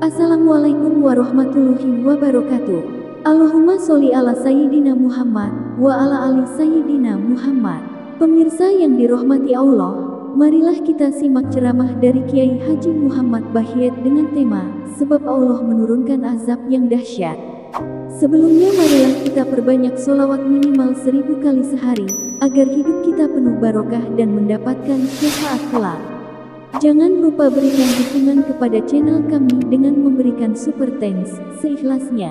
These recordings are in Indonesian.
Assalamualaikum warahmatullahi wabarakatuh. Allahumma sholli ala Sayyidina Muhammad wa ala ali Sayyidina Muhammad. Pemirsa yang dirahmati Allah, marilah kita simak ceramah dari Kiai Haji Muhammad Bahyet dengan tema Sebab Allah Menurunkan Azab yang Dahsyat. Sebelumnya marilah kita perbanyak sholawat minimal 1000 kali sehari, agar hidup kita penuh barokah dan mendapatkan syafaat kelak. Jangan lupa berikan dukungan kepada channel kami dengan memberikan super thanks seikhlasnya.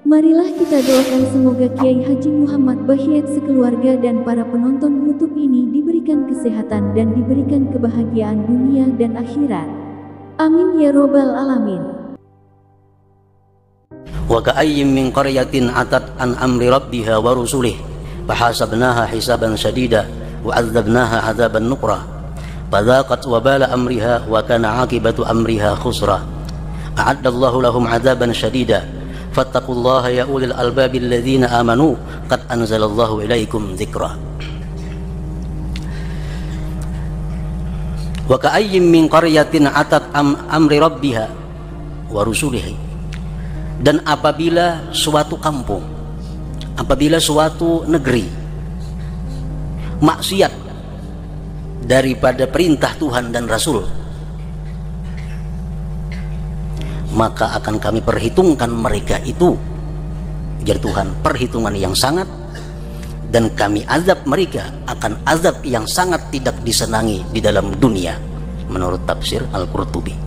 Marilah kita doakan semoga Kiai Haji Muhammad Bahyet sekeluarga dan para penonton YouTube ini diberikan kesehatan dan diberikan kebahagiaan dunia dan akhirat. Amin ya robbal alamin. Wa ka'ayyin min qaryatin atat an amri rabbiha wa rusulih fahasabnaha hisaban shadida wa 'adzabnaha 'adzaban nukra fadzaqat wabala amriha wa kana 'aqibatu amriha khusra a'addallahu lahum 'adzaban shadida fattaqullaha ya ulil albabil ladzina amanu qad anzalallahu ilaikum dzikra. Wa ka'ayyin min qaryatin atat amri rabbiha wa rusulihi, dan apabila suatu kampung, apabila suatu negeri maksiat daripada perintah Tuhan dan Rasul, maka akan kami perhitungkan mereka itu, ujar Tuhan, perhitungan yang sangat, dan kami azab mereka akan azab yang sangat tidak disenangi di dalam dunia, menurut tafsir Al-Qurtubi.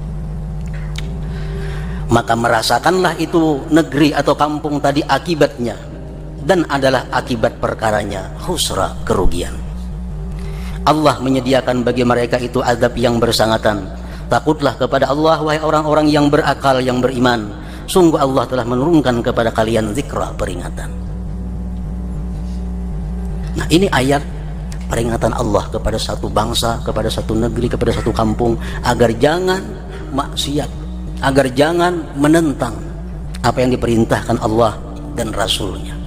Maka merasakanlah itu negeri atau kampung tadi akibatnya, dan adalah akibat perkaranya khusra, kerugian. Allah menyediakan bagi mereka itu azab yang bersangatan. Takutlah kepada Allah wahai orang-orang yang berakal, yang beriman. Sungguh Allah telah menurunkan kepada kalian zikra, peringatan. Nah, ini ayat peringatan Allah kepada satu bangsa, kepada satu negeri, kepada satu kampung, agar jangan maksiat, agar jangan menentang apa yang diperintahkan Allah dan Rasulnya.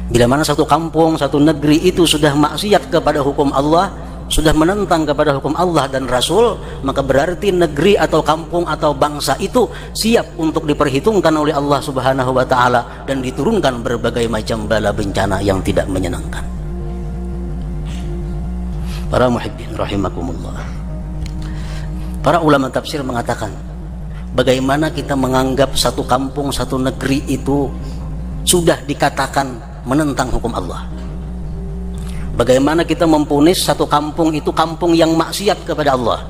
Bila mana satu kampung, satu negeri itu sudah maksiat kepada hukum Allah, sudah menentang kepada hukum Allah dan Rasul, maka berarti negeri atau kampung atau bangsa itu siap untuk diperhitungkan oleh Allah Subhanahu wa Ta'ala dan diturunkan berbagai macam bala bencana yang tidak menyenangkan. Para muhibbin rahimakumullah, para ulama tafsir mengatakan, bagaimana kita menganggap satu kampung, satu negeri itu sudah dikatakan menentang hukum Allah? Bagaimana kita mempunis satu kampung itu kampung yang maksiat kepada Allah?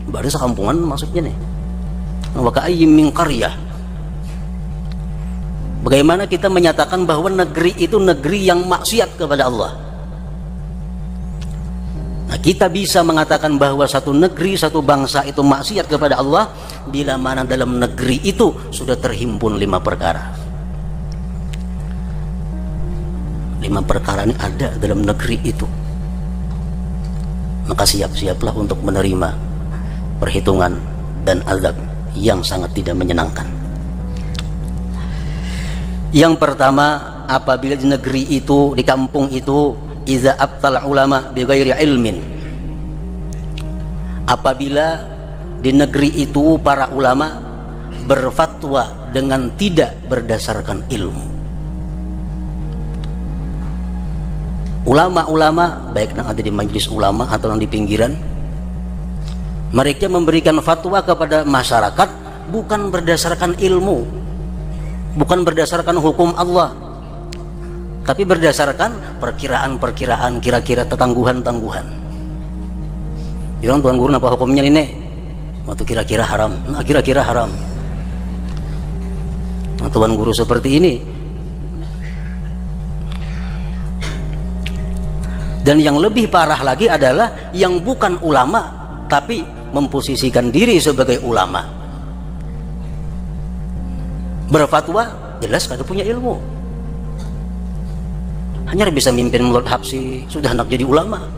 Baru sekampungan maksudnya nih. Wa ka'ayyin min qaryah. Bagaimana kita menyatakan bahwa negeri itu negeri yang maksiat kepada Allah? Nah, kita bisa mengatakan bahwa satu negeri, satu bangsa itu maksiat kepada Allah bila mana dalam negeri itu sudah terhimpun 5 perkara. 5 perkara ini ada dalam negeri itu. Maka siap-siaplah untuk menerima perhitungan dan azab yang sangat tidak menyenangkan. Yang pertama, apabila di negeri itu, di kampung itu, iza abtal ulama bighairi ilmin, apabila di negeri itu para ulama berfatwa dengan tidak berdasarkan ilmu. Ulama-ulama, baik yang ada di majelis ulama atau yang di pinggiran, mereka memberikan fatwa kepada masyarakat bukan berdasarkan ilmu, bukan berdasarkan hukum Allah, tapi berdasarkan perkiraan-perkiraan, kira-kira tangguhan-tangguhan. Bilang tuan guru apa hukumnya ini? Waktu kira-kira haram, nah kira-kira haram. Nah, tuan guru seperti ini. Dan yang lebih parah lagi adalah yang bukan ulama tapi memposisikan diri sebagai ulama, berfatwa jelas kagak punya ilmu, hanya bisa mimpin mulut Habsi, sudah anak jadi ulama.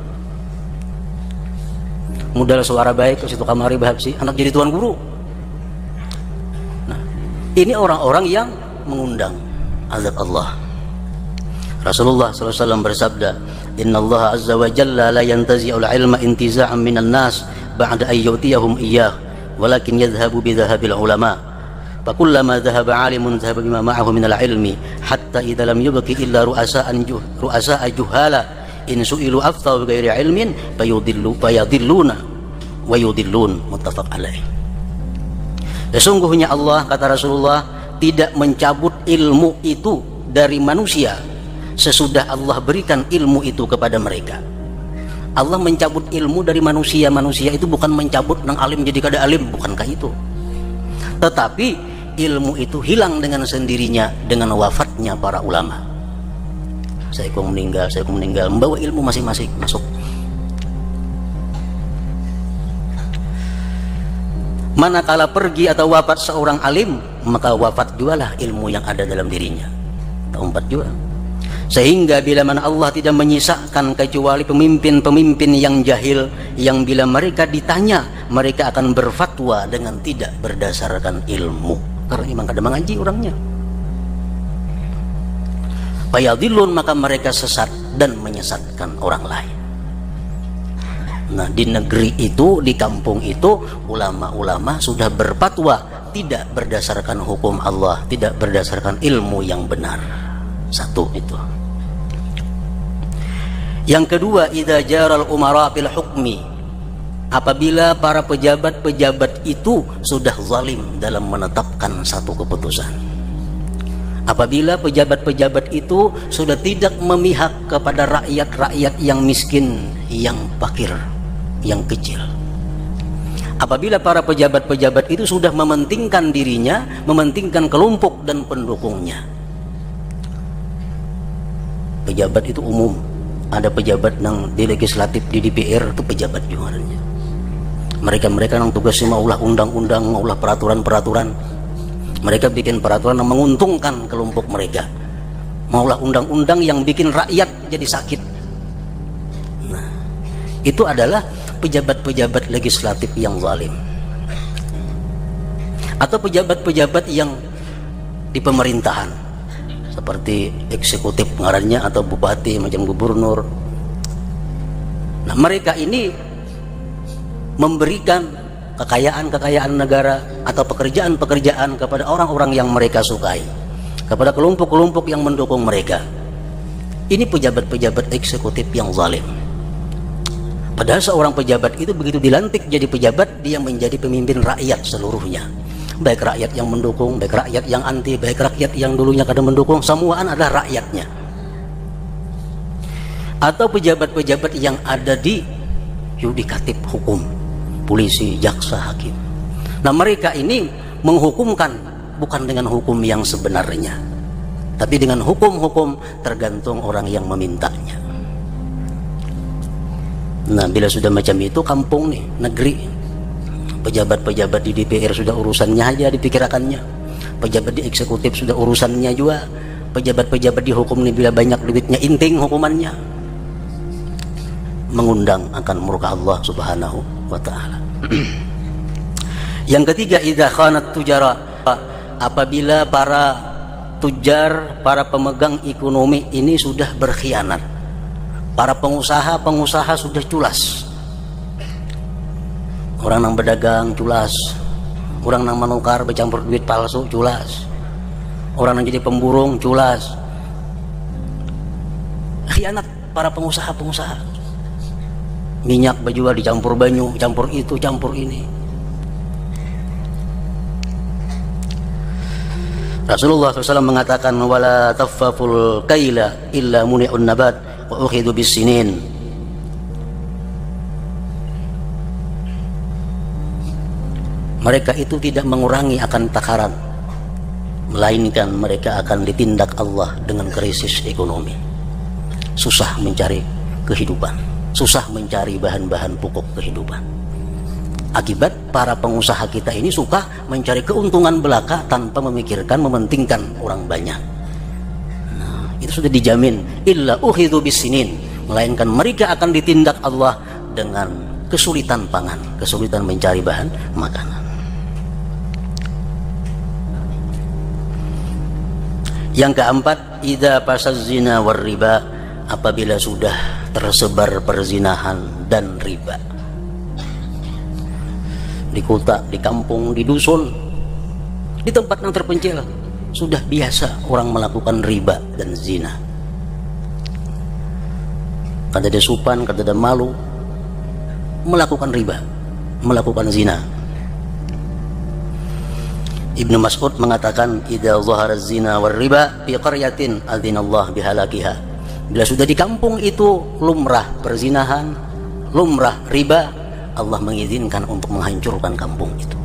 Modal suara baik ke situ kamari Habsi, anak jadi tuan guru. Nah, ini orang-orang yang mengundang azab Allah. Rasulullah SAW bersabda, Inna Allah Azza wa Jalla la yantazi'ul ilma intiza'an minan nas ba'da ayyutiyahum iyyah walakin yadhhabu bidhahabil ulama. Fakullama dhahaba 'alimun dhahaba bima ma'ahu minal ilmi hatta idza lam yubqi illa ru'asa'a juhala in su'ilu aftau bighairi ilmin fayadilluna wa yudillun. Muttafaq alaih. Sesungguhnya Allah, kata Rasulullah, tidak mencabut ilmu itu dari manusia sesudah Allah berikan ilmu itu kepada mereka. Allah mencabut ilmu dari manusia. Manusia itu bukan mencabut nang alim jadi kada alim, bukankah itu? Tetapi ilmu itu hilang dengan sendirinya dengan wafatnya para ulama. Saya meninggal, membawa ilmu masing-masing masuk. Manakala pergi atau wafat seorang alim, maka wafat jualah ilmu yang ada dalam dirinya. Tempat juga. Sehingga bila mana Allah tidak menyisakan kecuali pemimpin-pemimpin yang jahil, yang bila mereka ditanya, mereka akan berfatwa dengan tidak berdasarkan ilmu, karena memang kada mengaji orangnya. Fayadillun, maka mereka sesat dan menyesatkan orang lain. Nah, di negeri itu, di kampung itu, ulama-ulama sudah berfatwa tidak berdasarkan hukum Allah, tidak berdasarkan ilmu yang benar. Satu itu. Yang kedua, idza jaral umara fil hukmi, apabila para pejabat-pejabat itu sudah zalim dalam menetapkan satu keputusan. Apabila pejabat-pejabat itu sudah tidak memihak kepada rakyat-rakyat yang miskin, yang fakir, yang kecil. Apabila para pejabat-pejabat itu sudah mementingkan dirinya, mementingkan kelompok dan pendukungnya. Pejabat itu umum. Ada pejabat yang di legislatif, di DPR itu pejabat juga. Mereka yang tugasnya maulah undang-undang, maulah peraturan-peraturan. Mereka bikin peraturan yang menguntungkan kelompok mereka. Maulah undang-undang yang bikin rakyat jadi sakit. Nah, itu adalah pejabat-pejabat legislatif yang zalim. Atau pejabat-pejabat yang di pemerintahan, seperti eksekutif ngarannya, atau bupati macam gubernur. Nah, mereka ini memberikan kekayaan negara atau pekerjaan-pekerjaan kepada orang-orang yang mereka sukai, kepada kelompok-kelompok yang mendukung mereka. Ini pejabat-pejabat eksekutif yang zalim. Padahal seorang pejabat itu begitu dilantik jadi pejabat, dia menjadi pemimpin rakyat seluruhnya. Baik rakyat yang mendukung, baik rakyat yang anti, baik rakyat yang dulunya kada mendukung, semuaan adalah rakyatnya. Atau pejabat-pejabat yang ada di yudikatif hukum, polisi, jaksa, hakim. Nah, mereka ini menghukumkan bukan dengan hukum yang sebenarnya, tapi dengan hukum-hukum tergantung orang yang memintanya. Nah, bila sudah macam itu, kampung nih, negeri, pejabat-pejabat di DPR sudah urusannya aja dipikirkannya, pejabat di eksekutif sudah urusannya juga, pejabat-pejabat di hukum nih bila banyak duitnya inting hukumannya, mengundang akan murka Allah Subhanahu wa ta'ala. Yang ketiga, idza khanat tujara, apabila para tujar, para pemegang ekonomi ini sudah berkhianat, para pengusaha sudah culas. Orang yang berdagang culas, orang yang menukar bercampur duit palsu culas, orang yang jadi pemburung culas. Khianat para pengusaha. Minyak dijual dicampur banyu, campur itu, campur ini. Rasulullah SAW mengatakan, wala taffaful kaila illa muni'un nabat wa ukhidu bisinin. Mereka itu tidak mengurangi akan takaran, melainkan mereka akan ditindak Allah dengan krisis ekonomi. Susah mencari kehidupan, susah mencari bahan-bahan pokok kehidupan. Akibat para pengusaha kita ini suka mencari keuntungan belaka tanpa memikirkan, mementingkan orang banyak. Nah, itu sudah dijamin, illa ukhidhu bisinin, melainkan mereka akan ditindak Allah dengan kesulitan pangan, kesulitan mencari bahan makanan. Yang keempat, idza fasaz zina war riba, apabila sudah tersebar perzinahan dan riba. di kota, di kampung, di dusun, di tempat yang terpencil, sudah biasa orang melakukan riba dan zina. Kada ada supan, kada ada malu, melakukan riba, melakukan zina. Ibnu Mas'ud mengatakan, idza zahara zina war riba fi qaryatin adzinallah bihalakiha. Bila sudah di kampung itu lumrah perzinahan, lumrah riba, Allah mengizinkan untuk menghancurkan kampung itu.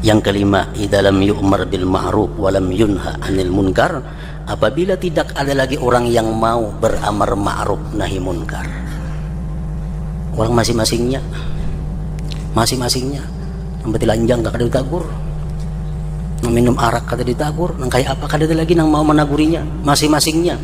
Yang kelima, idza lam yu'mar bil ma'ruf wa lam yunha 'anil munkar, apabila tidak ada lagi orang yang mau beramar ma'ruf nahi munkar. Orang masing-masingnya nang betilanjang gak ada ditagur, nang minum arak kada ditagur, nang kayak apa kada ada lagi nang mau menagurinya, masing-masingnya.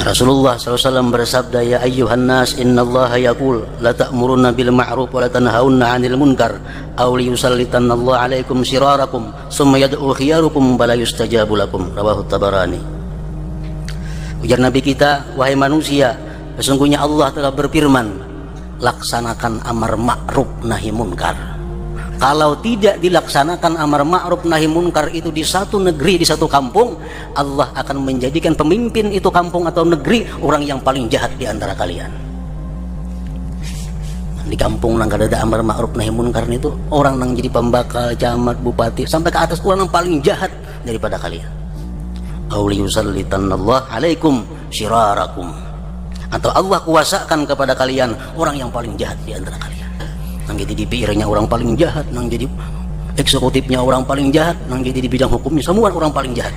Rasulullah SAW bersabda, ya ayyuhan nas, innallaha yaqul la ta'muruna bil ma'ruf wa la tanhauna 'anil munkar aw liyusallitanna Allah 'alaikum shirarakum summa yad'u khiyarukum bala yustajabu lakum. Rawahu Tabarani. Ujar Nabi kita, wahai manusia, sesungguhnya Allah telah berfirman, laksanakan amar ma'ruf nahi munkar. Kalau tidak dilaksanakan amar ma'ruf nahi munkar itu di satu negeri, di satu kampung, Allah akan menjadikan pemimpin itu kampung atau negeri orang yang paling jahat di antara kalian. Di kampung nang kada ada amar ma'ruf nahi munkar itu, orang nang jadi pembakal, camat, bupati, sampai ke atas orang yang paling jahat daripada kalian. Auli yusallitanallah alaikum syirarakum, atau Allah kuasakan kepada kalian orang yang paling jahat di antara kalian. Nang jadi di PR-nya orang paling jahat, nang jadi eksekutifnya orang paling jahat, nang jadi di bidang hukumnya semua orang paling jahat.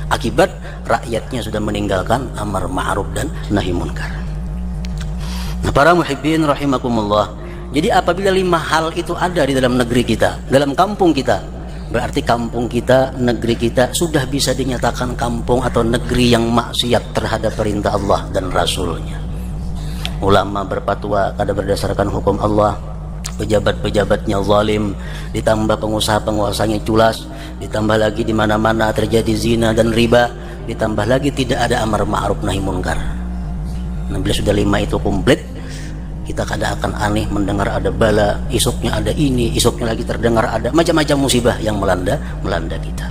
Akibat rakyatnya sudah meninggalkan amar ma'ruf dan nahi munkar. Nah, para muhibbin rahimakumullah, jadi apabila 5 hal itu ada di dalam negeri kita, dalam kampung kita, berarti kampung kita, negeri kita sudah bisa dinyatakan kampung atau negeri yang maksiat terhadap perintah Allah dan Rasulnya. Ulama berfatwa kada berdasarkan hukum Allah, pejabat-pejabatnya zalim, ditambah pengusaha-penguasanya culas, ditambah lagi di mana-mana terjadi zina dan riba, ditambah lagi tidak ada amar ma'ruf nahi munkar. Nah, bila sudah 5 itu komplit, kita kada akan aneh mendengar ada bala, esoknya ada ini, esoknya lagi terdengar ada macam-macam musibah yang melanda kita.